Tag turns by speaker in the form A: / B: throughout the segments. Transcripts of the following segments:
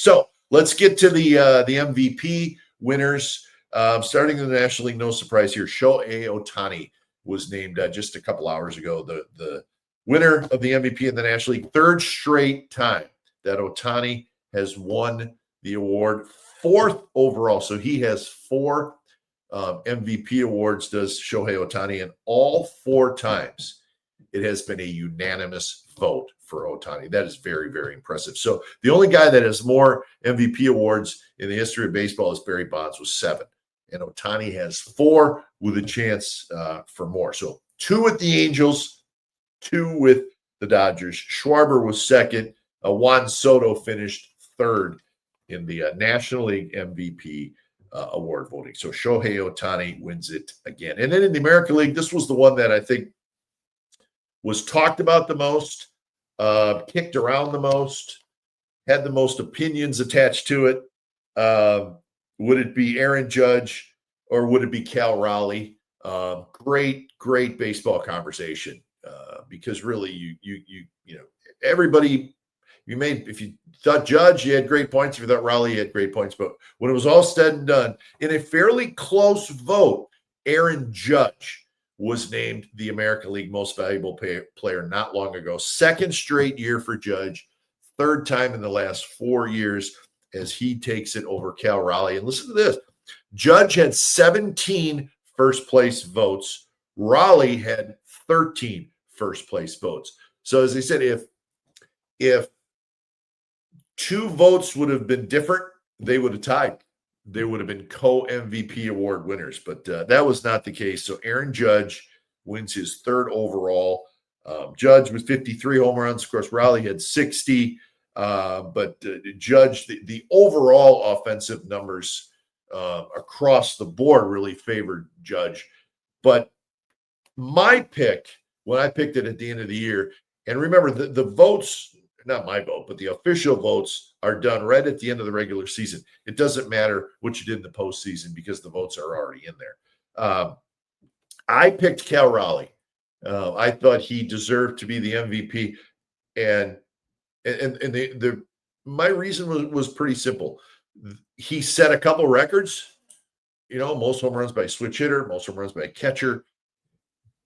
A: So let's get to the MVP winners. Starting in the National League, no surprise here. Shohei Ohtani was named just a couple hours ago the winner of the MVP in the National League. Third straight time that Ohtani has won the award, fourth overall. So he has four MVP awards, does Shohei Ohtani, and all four times it has been a unanimous vote for Ohtani. That is very, very impressive. So the only guy that has more MVP awards in the history of baseball is Barry Bonds with 7. And Ohtani has 4 with a chance for more. So 2 with the Angels, 2 with the Dodgers. Schwarber was second. Juan Soto finished third in the National League MVP award voting. So Shohei Ohtani wins it again. And then in the American League, this was the one that I think was talked about the most, kicked around the most, had the most opinions attached to it. Would it be Aaron Judge or would it be Cal Raleigh? Great baseball conversation because really you know everybody if you thought Judge, you had great points. If you thought Raleigh, you had great points. But when it was all said and done, in a fairly close vote, Aaron Judge was named the American League Most Valuable Player not long ago. Second straight year for Judge, third time in the last 4 years as he takes it over Cal Raleigh. And listen to this. Judge had 17 first place votes. Raleigh had 13 first place votes. So as I said, if 2 votes would have been different, they would have tied. They would have been co-MVP award winners, but that was not the case. So Aaron Judge wins his 3rd overall. Judge with 53 home runs. Of course, Raleigh had 60. But Judge, the overall offensive numbers across the board really favored Judge. But my pick, when I picked it at the end of the year, and remember the votes, not my vote, but the official votes are done right at the end of the regular season. It doesn't matter what you did in the postseason because the votes are already in there. I picked Cal Raleigh. I thought he deserved to be the MVP. And my reason was pretty simple. He set a couple records, most home runs by a switch hitter, most home runs by a catcher.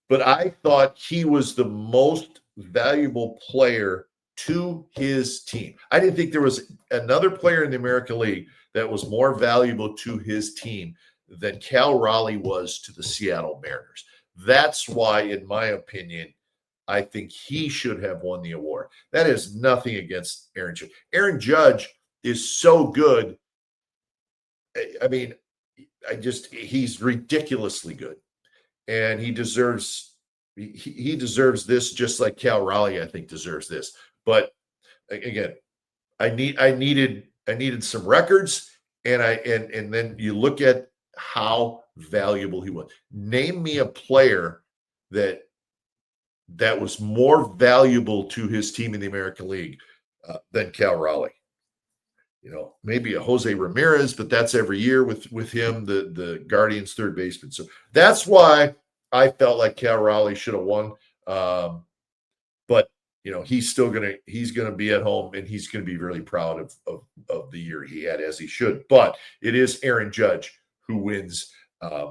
A: But I thought he was the most valuable player to his team. I didn't think there was another player in the American League that was more valuable to his team than Cal Raleigh was to the Seattle Mariners. That's why, in my opinion, I think he should have won the award. That is nothing against Aaron Judge. Aaron Judge is so good. I mean, he's ridiculously good. And he deserves this just like Cal Raleigh, I think, deserves this. But again, I needed some records, and then you look at how valuable he was. Name me a player that was more valuable to his team in the American League than Cal Raleigh. Maybe a Jose Ramirez, but that's every year with him, the Guardians third baseman. So that's why I felt like Cal Raleigh should have won. But he's gonna be at home and he's gonna be really proud of the year he had, as he should. But it is Aaron Judge who wins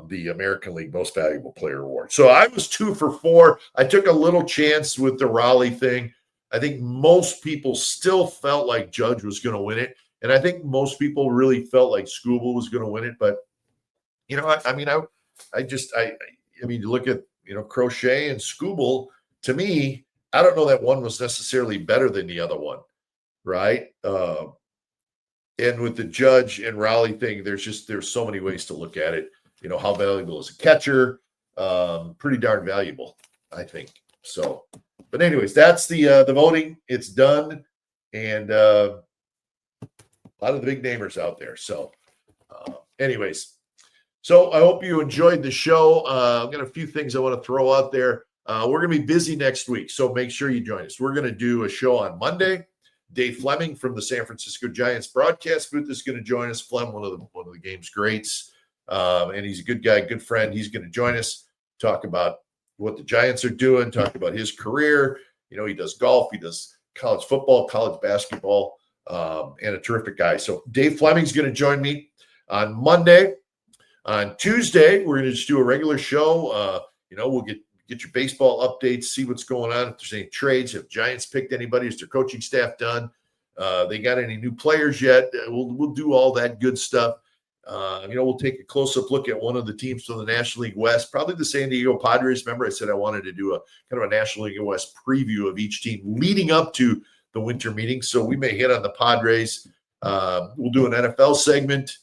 A: the American League Most Valuable Player Award. So I was 2 for 4. I took a little chance with the Raleigh thing. I think most people still felt like Judge was going to win it. And I think most people really felt like Skubal was going to win it. But, you look at, Crochet and Skubal. To me, I don't know that one was necessarily better than the other one, right? And with the Judge and Raleigh thing, there's so many ways to look at it. How valuable is a catcher? Pretty darn valuable, I think. So, but anyways, that's the voting. It's done, and a lot of the big namers out there. So, anyways, so I hope you enjoyed the show. I've got a few things I want to throw out there. We're going to be busy next week, so make sure you join us. We're going to do a show on Monday. Dave Fleming from the San Francisco Giants broadcast booth is going to join us. Flem, one of the game's greats. And he's a good guy, good friend. He's going to join us, talk about what the Giants are doing, talk about his career. He does golf, he does college football, college basketball. and a terrific guy. So Dave Fleming's going to join me on Monday. On Tuesday, we're going to just do a regular show. We'll get your baseball updates, see what's going on. If there's any trades, have Giants picked anybody? Is their coaching staff done? They got any new players yet? We'll do all that good stuff. We'll take a close-up look at one of the teams from the National League West, probably the San Diego Padres. Remember, I said I wanted to do a kind of a National League West preview of each team leading up to the winter meeting. So we may hit on the Padres. We'll do an NFL segment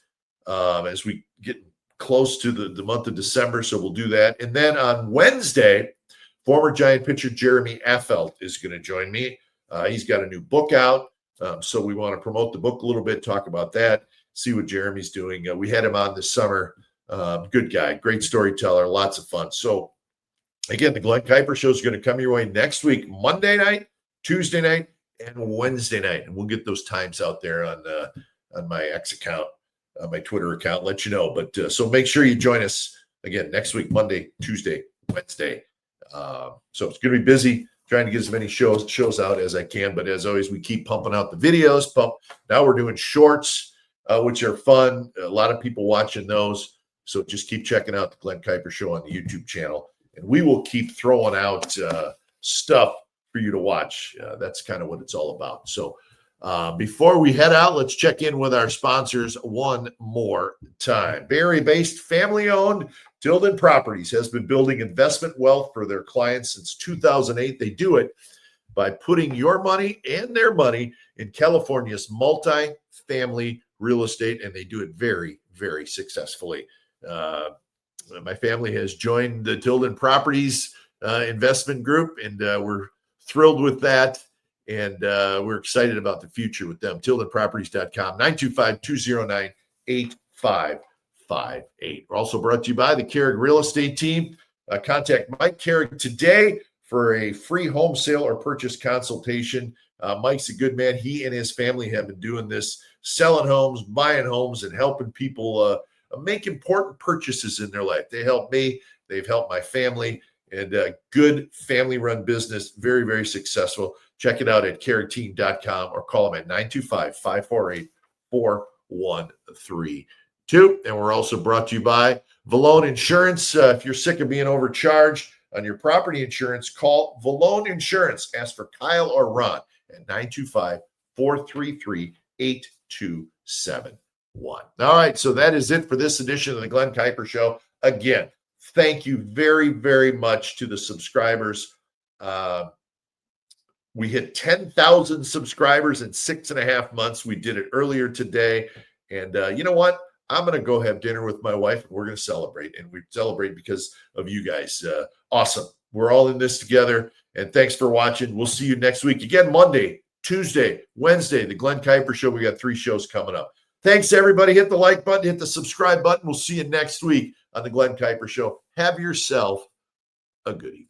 A: as we get close to the month of December. So we'll do that. And then on Wednesday, former Giant pitcher Jeremy Affeldt is going to join me. He's got a new book out. So we want to promote the book a little bit, talk about that, see what Jeremy's doing. We had him on this summer. Good guy, great storyteller, lots of fun. So again, the Glen Kuiper Show is going to come your way next week, Monday night, Tuesday night, and Wednesday night. And we'll get those times out there on my X account, my Twitter account, let you know. But so make sure you join us again next week, Monday, Tuesday, Wednesday. So it's going to be busy, trying to get as many shows out as I can. But as always, we keep pumping out the videos. Now we're doing shorts, which are fun. A lot of people watching those. So just keep checking out the Glen Kuiper Show on the YouTube channel. And we will keep throwing out stuff for you to watch. That's kind of what it's all about. So before we head out, let's check in with our sponsors one more time. Barrie-based, family-owned Tilden Properties has been building investment wealth for their clients since 2008. They do it by putting your money and their money in California's multi-family real estate, and they do it very, very successfully. My family has joined the Tilden Properties investment group, and we're thrilled with that. And we're excited about the future with them. TildenProperties.com, 925-209-8558. We're also brought to you by the Carrick Real Estate Team. Contact Mike Carrick today for a free home sale or purchase consultation. Mike's a good man. He and his family have been doing this, selling homes, buying homes, and helping people make important purchases in their life. They help me. They've helped my family. And good family-run business, very, very successful. Check it out at carrickteam.com or call them at 925-548-4132. And we're also brought to you by Valone Insurance. If you're sick of being overcharged on your property insurance, call Valone Insurance. Ask for Kyle or Ron at 925-433-8271. All right, so that is it for this edition of the Glen Kuiper Show. Again, thank you very, very much to the subscribers. We hit 10,000 subscribers in 6.5 months. We did it earlier today. And you know what? I'm going to go have dinner with my wife, and we're going to celebrate. And we celebrate because of you guys. Awesome. We're all in this together. And thanks for watching. We'll see you next week. Again, Monday, Tuesday, Wednesday, the Glen Kuiper Show. We got 3 shows coming up. Thanks, everybody. Hit the like button. Hit the subscribe button. We'll see you next week on the Glen Kuiper Show. Have yourself a good evening.